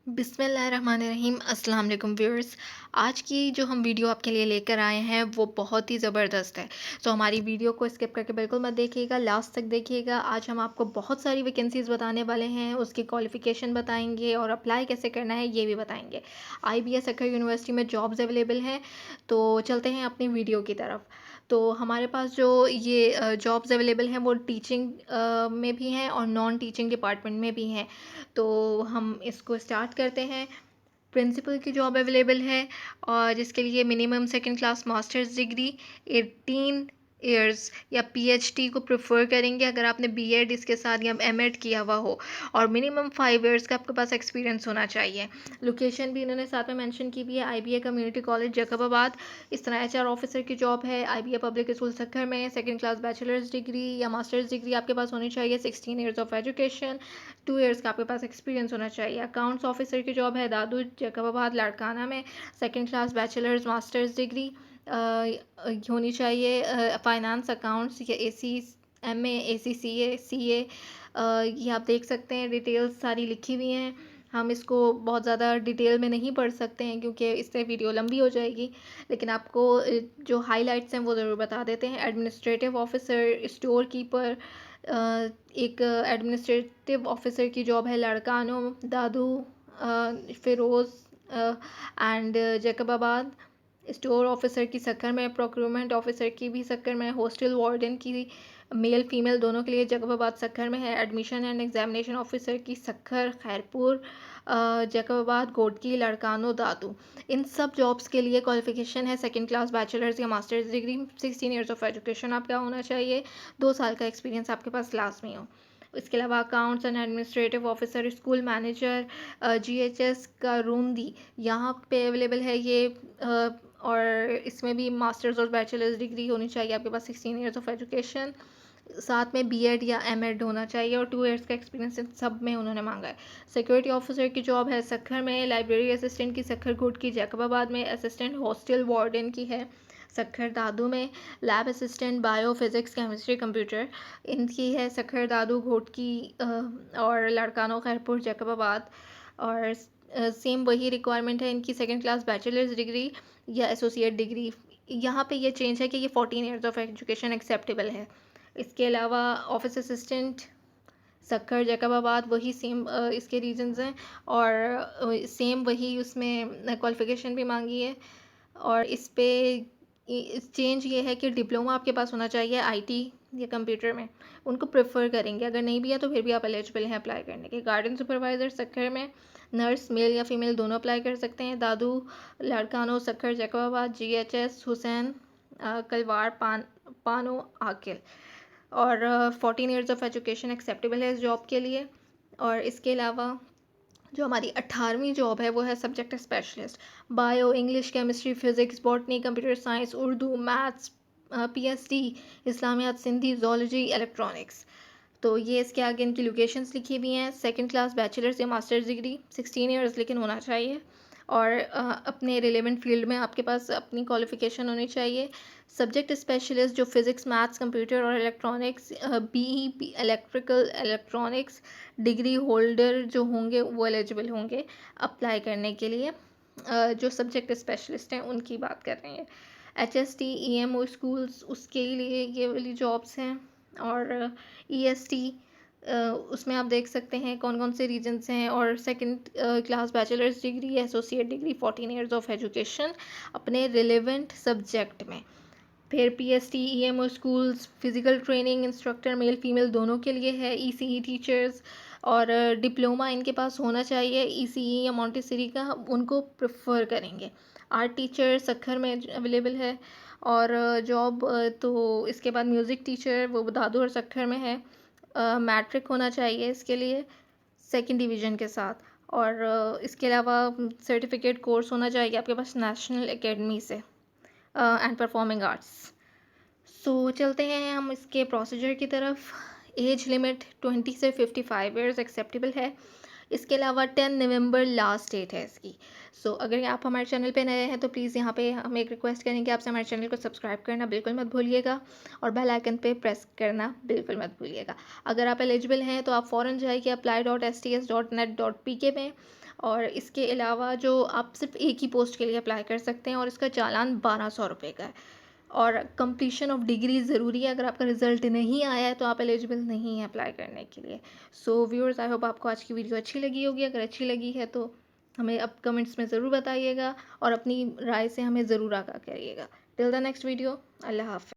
बिस्मिल्लाहिर्रहमानिर्रहीम अस्सलाम वालेकुम व्यूअर्स। आज की जो हम वीडियो आपके लिए लेकर आए हैं वो बहुत ही ज़बरदस्त है। तो हमारी वीडियो को स्किप करके बिल्कुल मत देखिएगा, लास्ट तक देखिएगा। आज हम आपको बहुत सारी वैकेंसीज़ बताने वाले हैं, उसकी क्वालिफ़िकेशन बताएंगे और अप्लाई कैसे करना है ये भी बताएंगे। IBS अकर यूनिवर्सिटी में जॉब्स अवेलेबल हैं। तो चलते हैं अपनी वीडियो की तरफ। तो हमारे पास जो ये जॉब्स अवेलेबल हैं वो टीचिंग में भी हैं और नॉन टीचिंग डिपार्टमेंट में भी हैं। तो हम इसको स्टार्ट करते हैं। प्रिंसिपल की जॉब अवेलेबल है और जिसके लिए minimum second class masters degree 18 years या PhD को प्रेफर करेंगे अगर आपने B.Ed इसके साथ या M.Ed किया हुआ हो, और मिनिमम 5 ईयर्स का आपके पास एक्सपीरियंस होना चाहिए। लोकेशन भी इन्होंने साथ में मेंशन की भी है, IBA कम्युनिटी कॉलेज जैकबाबाद। इस तरह HR ऑफिसर की जॉब है IBA पब्लिक स्कूल सक्खर में। सेकंड क्लास बैचलर्स डिग्री या मास्टर्स डिग्री आपके पास होनी चाहिए। 16 ईयर्स ऑफ एजुकेशन, 2 ईयर्स का आपके पास एक्सपीरियंस होना चाहिए। अकाउंट्स ऑफिसर की जॉब है दादू जैकबाबाद लाड़काना में। Second class bachelors masters degree होनी चाहिए। फाइनेंस अकाउंट्स या MA ACCA CA, ये आप देख सकते हैं। डिटेल्स सारी लिखी हुई हैं। हम इसको बहुत ज़्यादा डिटेल में नहीं पढ़ सकते हैं क्योंकि इससे वीडियो लंबी हो जाएगी, लेकिन आपको जो हाइलाइट्स हैं वो ज़रूर बता देते हैं। एडमिनिस्ट्रेटिव ऑफिसर, स्टोर कीपर, एक एडमिनिस्ट्रेटिव ऑफिसर की जॉब है Larkana Dadu Firoz and Jacobabad. Store officer की सक्कर में, प्रोक्योरमेंट ऑफिसर की भी सक्कर में, हॉस्टल वार्डन की मेल फीमेल दोनों के लिए जैकबाबाद सक्खर में है। एडमिशन एंड एग्जामिनेशन ऑफिसर की सक्खर, खैरपुर, जैकबाबाद, गोडकी, लड़कानो, दादू। इन सब जॉब्स के लिए क्वालिफिकेशन है सेकंड क्लास बैचलर्स या masters degree. 16 years of education आपका होना चाहिए। 2 साल का एक्सपीरियंस आपके पास लाजमी हो। इसके अलावा accounts and administrative officer, school manager, GHS का रूंदी यहाँ पे अवेलेबल है ये। और इसमें भी मास्टर्स और बैचलर्स डिग्री होनी चाहिए आपके पास। 16 ईयर्स ऑफ एजुकेशन, साथ में B.Ed या M.Ed होना चाहिए और 2 ईयर्स का एक्सपीरियंस इन सब में उन्होंने मांगा है। सिक्योरिटी ऑफिसर की जॉब है सक्खर में। लाइब्रेरी असिस्टेंट की सक्खर गुड की जैकबाबाद में। असिस्टेंट हॉस्टल वार्डन की है सक्खर दादू में। Lab assistant bio physics chemistry computer इनकी है सक्खर दादू घोटकी और लड़कानो खैरपुर जैकबाबाद। और सेम वही रिक्वायरमेंट है इनकी, सेकंड क्लास बैचलर्स डिग्री या एसोसिएट डिग्री। यहाँ पे ये चेंज है कि ये 14 ईयर्स ऑफ एजुकेशन एक्सेप्टेबल है। इसके अलावा ऑफिस असिस्टेंट सक्खर जैकबाबाद वही सेम इसके रीजंस हैं, और सेम वही उसमें क्वालिफ़िकेशन भी मांगी है। और इस पे चेंज ये है कि डिप्लोमा आपके पास होना चाहिए IT या कंप्यूटर में, उनको प्रेफर करेंगे। अगर नहीं भी है तो फिर भी आप एलिजिबल हैं अप्लाई करने के। गार्डन सुपरवाइज़र सक्खर में। नर्स मेल या फीमेल दोनों अप्लाई कर सकते हैं। दादू लाड़कानो सक्खर जैकबाबाद। GHS हुसैन कलवार पानो आकिल। और 14 ईयर्स ऑफ एजुकेशन एक्सेप्टेबल है इस जॉब के लिए। और इसके अलावा जो हमारी 18वीं जॉब है वो है subject specialist. Bio, English, chemistry, physics, botany, computer science, Urdu, maths, PSD, इस्लामियात, सिंधी, जोलॉजी, इलेक्ट्रॉनिक्स। तो ये इसके आगे इनकी लोकेशंस लिखी हुई हैं। सेकंड क्लास बैचलर्स या मास्टर्स डिग्री, 16 ईयर्स लेकिन होना चाहिए। और अपने रिलेवेंट फील्ड में आपके पास अपनी क्वालिफ़िकेशन होनी चाहिए। सब्जेक्ट स्पेशलिस्ट जो फिज़िक्स, मैथ्स, कंप्यूटर और electronics, BE electrical electronics degree holder जो होंगे वो एलिजिबल होंगे अप्लाई करने के लिए। जो सब्जेक्ट स्पेशलिस्ट हैं उनकी बात कर रहे हैं। HST EMO स्कूल्स उसके लिए ये वाली जॉब्स हैं। और EST उसमें आप देख सकते हैं कौन कौन से रीजन्स हैं। और second class bachelors degree, associate degree, 14 years of education अपने रिलेवेंट सब्जेक्ट में। फिर PST EMO schools, physical training instructor mail female दोनों के लिए है। ECE टीचर्स और डिप्लोमा इनके पास होना चाहिए ECE या मॉन्टेसरी का, उनको प्रेफर करेंगे। आर्ट टीचर सक्खर में अवेलेबल है। और जॉब तो इसके बाद म्यूज़िक टीचर वो दादू और सक्खर में है। मैट्रिक होना चाहिए इसके लिए सेकंड डिवीज़न के साथ। और इसके अलावा सर्टिफिकेट कोर्स होना चाहिए आपके पास नेशनल एकेडमी से एंड परफॉर्मिंग आर्ट्स। सो चलते हैं हम इसके प्रोसीजर की तरफ। एज लिमिट 20 से 55 ईयर्स एक्सेप्टेबल है। इसके अलावा 10 नवंबर लास्ट डेट है इसकी। सो अगर आप हमारे चैनल पे नए हैं तो प्लीज़ यहाँ पे हम एक रिक्वेस्ट करेंगे आपसे, हमारे चैनल को सब्सक्राइब करना बिल्कुल मत भूलिएगा और बेल आइकन पे प्रेस करना बिल्कुल मत भूलिएगा। अगर आप एलिजिबल हैं तो आप फ़ौरन जाइए apply.sts.net.pk में। और इसके अलावा जो आप सिर्फ एक ही पोस्ट के लिए अप्लाई कर सकते हैं और इसका चालान 1200 रुपये का है। और कंप्लीशन ऑफ डिग्री ज़रूरी है, अगर आपका रिजल्ट नहीं आया है तो आप एलिजिबल नहीं हैं अप्लाई करने के लिए। सो व्यूअर्स, आई होप आपको आज की वीडियो अच्छी लगी होगी। अगर अच्छी लगी है तो हमें अब कमेंट्स में ज़रूर बताइएगा और अपनी राय से हमें ज़रूर आगाह करिएगा। टिल द नेक्स्ट वीडियो, अल्लाह हाफ़िज़।